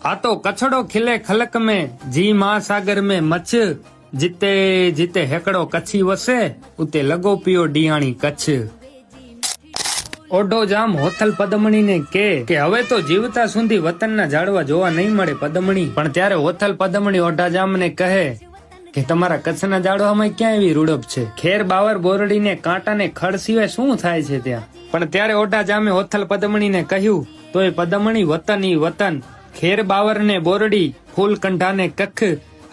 आ तो कछड़ो खिले खलक में जी महासागर में मच्छ जिते जिते हेकड़ो कच्छी वसे उते लगो पियो डियाणी कच्छ। ओढो जाम होथल पदमणी ने के હવે તો જીવતા સુધી વતનના ઝાડવા જોવા નહીં મળે પદમણી, પણ ત્યારે હોથલ પદમણી ઓઢા જામ ને કહે કે તમારા કચ્છના ઝાડવામાં ક્યાં એવી રૂડપ છે, ખેર બાવર બોરડી ને કાંટા ને ખડ સિવાય શું થાય છે ત્યાં. પણ ત્યારે ઓઢા જામે હોથલ પદમણી ને કહ્યું તો એ પદમણી વતન ઈ વતન, ખેર બાવર ને બોરડી ફૂલ કંઠા ને કખ,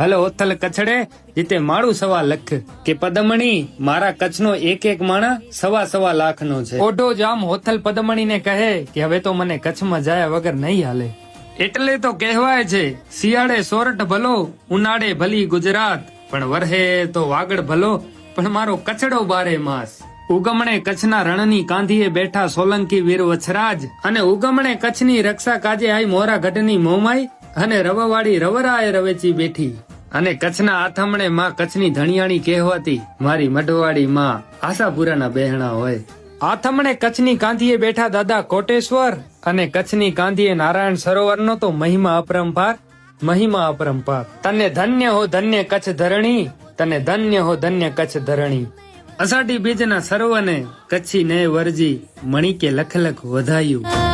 હલો હોથલ કછડે જીતે માળું સવા લખ, કે પદમણી મારા કચ્છનો એક એક માણા સવા લાખ નો છે. ઓઢો જામ હોથલ પદમણી ને કહે કે હવે તો મને કચ્છમાં જાય વગર નહીં હાલે. એટલે તો કહેવાય છે શિયાળે સોરઠ ભલો ઉનાળે ભલી ગુજરાત, પણ વરહે તો વાગડ ભલો પણ મારો કચડો બારે માસ. ઉગમણે કચ્છના રણની કાંધીએ બેઠા સોલંકી વીર વછરાજ, અને ઉગમણે કચ્છની રક્ષા કાજે આઈ મોરા ગઢની મોમાઈ, અને રવવાડી રવરાએ રવેચી બેઠી, અને કચ્છના આથમણે માં કચ્છની ધણિયાણી કહેવાતી મારી મઢવાડી માં આશાપુરાના બહેણા હોય. આથમણે કચ્છની કાંધીએ બેઠા દાદા કોટેશ્વર, અને કચ્છની કાંધીએ નારાયણ સરોવરનો તો મહિમા અપરંપાર, મહિમા અપરંપાર. તને ધન્ય હો ધન્ય કચ્છ ધરણી, તને ધન્ય હો ધન્ય કચ્છ ધરણી. અષાઢી બીજના સર્વને કચ્છી ને વરજી મણી કે લખ લખ વધાયું.